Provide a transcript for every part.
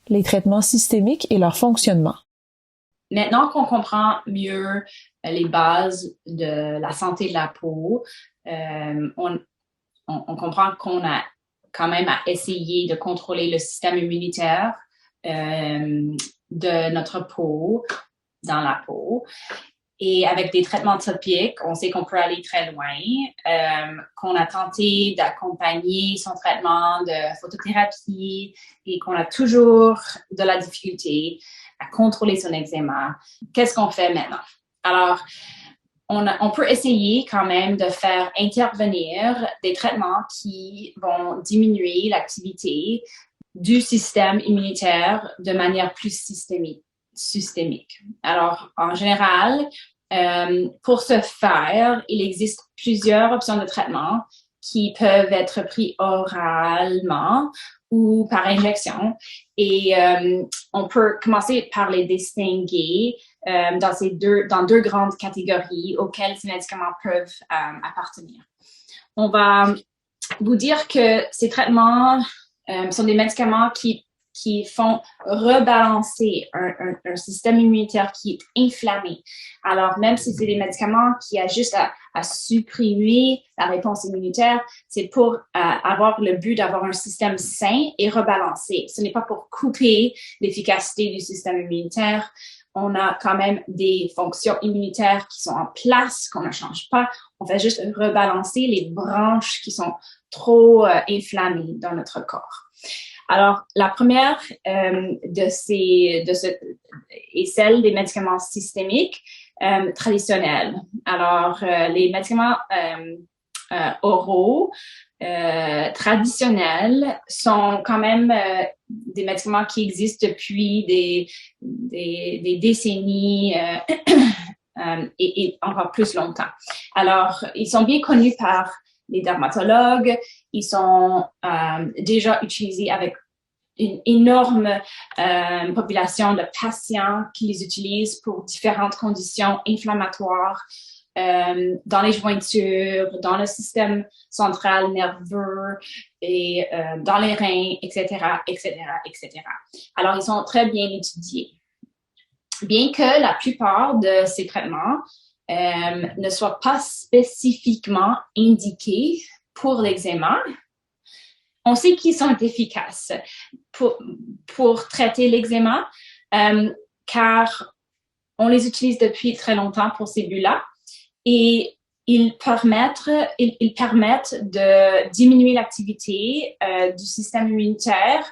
les traitements systémiques et leur fonctionnement. Maintenant qu'on comprend mieux les bases de la santé de la peau, on comprend qu'on a quand même à essayer de contrôler le système immunitaire de notre peau, dans la peau. Et avec des traitements topiques, on sait qu'on peut aller très loin, qu'on a tenté d'accompagner son traitement de photothérapie et qu'on a toujours de la difficulté à contrôler son eczéma. Qu'est-ce qu'on fait maintenant? Alors, on peut essayer quand même de faire intervenir des traitements qui vont diminuer l'activité du système immunitaire de manière plus systémique. Alors, en général, pour ce faire, il existe plusieurs options de traitement qui peuvent être pris oralement ou par injection. Et on peut commencer par les distinguer dans deux grandes catégories auxquelles ces médicaments peuvent appartenir. On va vous dire que ces traitements sont des médicaments qui font rebalancer un système immunitaire qui est inflammé. Alors, même si c'est des médicaments qui a juste à supprimer la réponse immunitaire, c'est pour avoir le but d'avoir un système sain et rebalancé. Ce n'est pas pour couper l'efficacité du système immunitaire. On a quand même des fonctions immunitaires qui sont en place, qu'on ne change pas. On fait juste rebalancer les branches qui sont trop inflammées dans notre corps. Alors, la première est celle des médicaments systémiques traditionnels. Alors, les médicaments oraux traditionnels sont quand même des médicaments qui existent depuis des décennies et encore plus longtemps. Alors, ils sont bien connus par les dermatologues, ils sont déjà utilisés avec une énorme population de patients qui les utilisent pour différentes conditions inflammatoires dans les jointures, dans le système central nerveux et dans les reins, etc., etc., etc. Alors, ils sont très bien étudiés. Bien que la plupart de ces traitements ne soient pas spécifiquement indiqués pour l'eczéma, on sait qu'ils sont efficaces pour traiter l'eczéma, car on les utilise depuis très longtemps pour ces buts-là et ils permettent de diminuer l'activité du système immunitaire,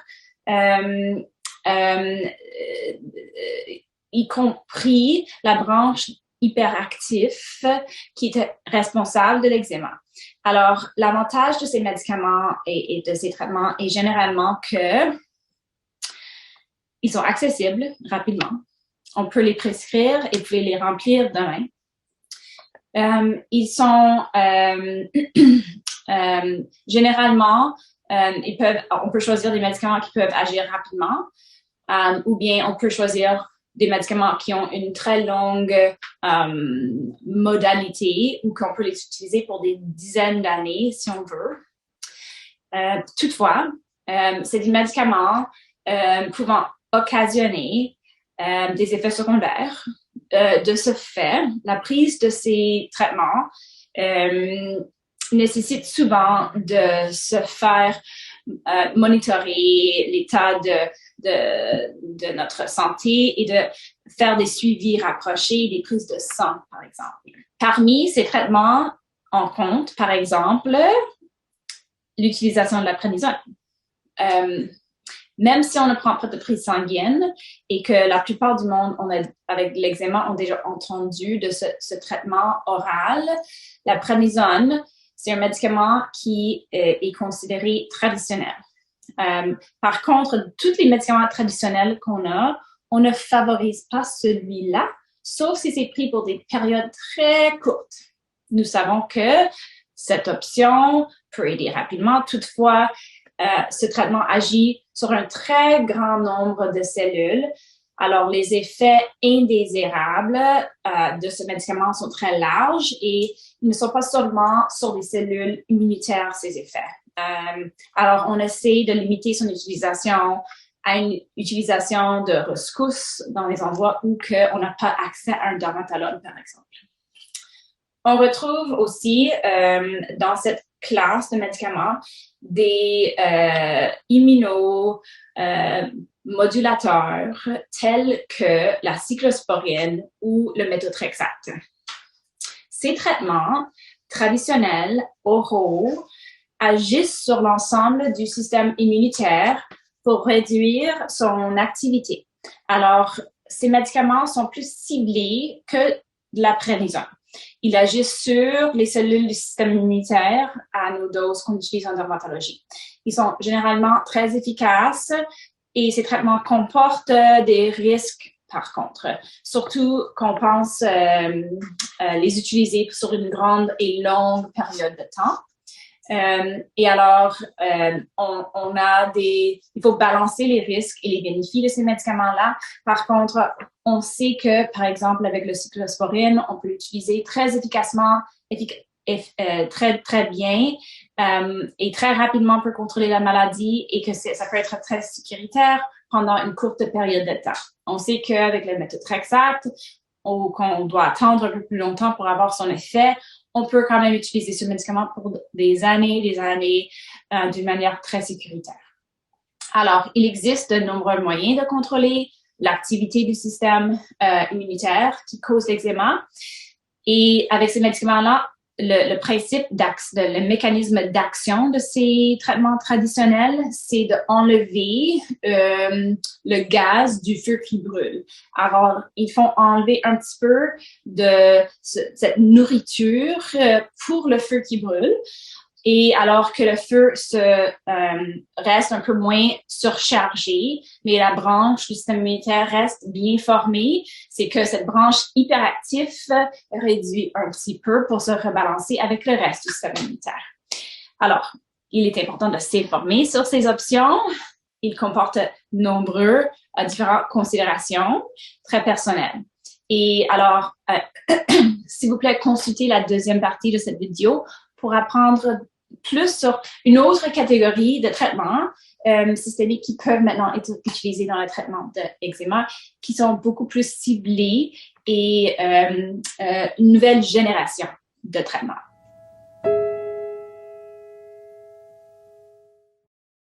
y compris la branche hyperactif qui est responsable de l'eczéma. Alors, l'avantage de ces médicaments et de ces traitements est généralement que ils sont accessibles rapidement. On peut les prescrire et puis les remplir demain. Ils sont généralement, on peut choisir des médicaments qui peuvent agir rapidement, ou bien on peut choisir des médicaments qui ont une très longue modalité ou qu'on peut les utiliser pour des dizaines d'années si on veut. Toutefois, c'est des médicaments pouvant occasionner des effets secondaires. De ce fait, la prise de ces traitements nécessite souvent de se faire monitorer l'état de notre santé et de faire des suivis rapprochés, des prises de sang, par exemple. Parmi ces traitements, on compte, par exemple, l'utilisation de la prénisone. Même si on ne prend pas de prise sanguine et que la plupart du monde avec l'eczéma ont déjà entendu de ce traitement oral, la prénisone, c'est un médicament qui est considéré traditionnel. Par contre, tous les médicaments traditionnels qu'on a, on ne favorise pas celui-là, sauf si c'est pris pour des périodes très courtes. Nous savons que cette option peut aider rapidement. Toutefois, ce traitement agit sur un très grand nombre de cellules. Alors, les effets indésirables de ce médicament sont très larges et ils ne sont pas seulement sur les cellules immunitaires, ces effets. Alors, on essaie de limiter son utilisation à une utilisation de rescousse dans les endroits où on n'a pas accès à un dermatologue, par exemple. On retrouve aussi dans cette classe de médicaments des immunomodulateurs tels que la cyclosporine ou le méthotrexate. Ces traitements traditionnels, oraux, agissent sur l'ensemble du système immunitaire pour réduire son activité. Alors, ces médicaments sont plus ciblés que de la prénisone. Ils agissent sur les cellules du système immunitaire à nos doses qu'on utilise en dermatologie. Ils sont généralement très efficaces et ces traitements comportent des risques par contre, surtout qu'on pense les utiliser sur une grande et longue période de temps. Et alors, il faut balancer les risques et les bénéfices de ces médicaments-là. Par contre, on sait que, par exemple, avec le cyclosporine, on peut l'utiliser très efficacement, très, très bien et très rapidement pour contrôler la maladie et que ça peut être très sécuritaire pendant une courte période de temps. On sait qu'avec le méthotrexate, qu'on doit attendre un peu plus longtemps pour avoir son effet, on peut quand même utiliser ce médicament pour des années d'une manière très sécuritaire. Alors, il existe de nombreux moyens de contrôler l'activité du système immunitaire qui cause l'eczéma. Et avec ces médicaments-là, le principe le mécanisme d'action de ces traitements traditionnels, c'est d'enlever le gaz du feu qui brûle. Alors, ils font enlever un petit peu de cette nourriture pour le feu qui brûle. Et alors que le feu reste un peu moins surchargé, mais la branche du système immunitaire reste bien formée, c'est que cette branche hyperactive réduit un petit peu pour se rebalancer avec le reste du système immunitaire. Alors, il est important de s'informer sur ces options. Il comporte nombreuses différentes considérations très personnelles. Et alors, s'il vous plaît, consultez la deuxième partie de cette vidéo pour apprendre plus sur une autre catégorie de traitements systémiques qui peuvent maintenant être utilisés dans le traitement de l'eczéma, qui sont beaucoup plus ciblés et une nouvelle génération de traitements.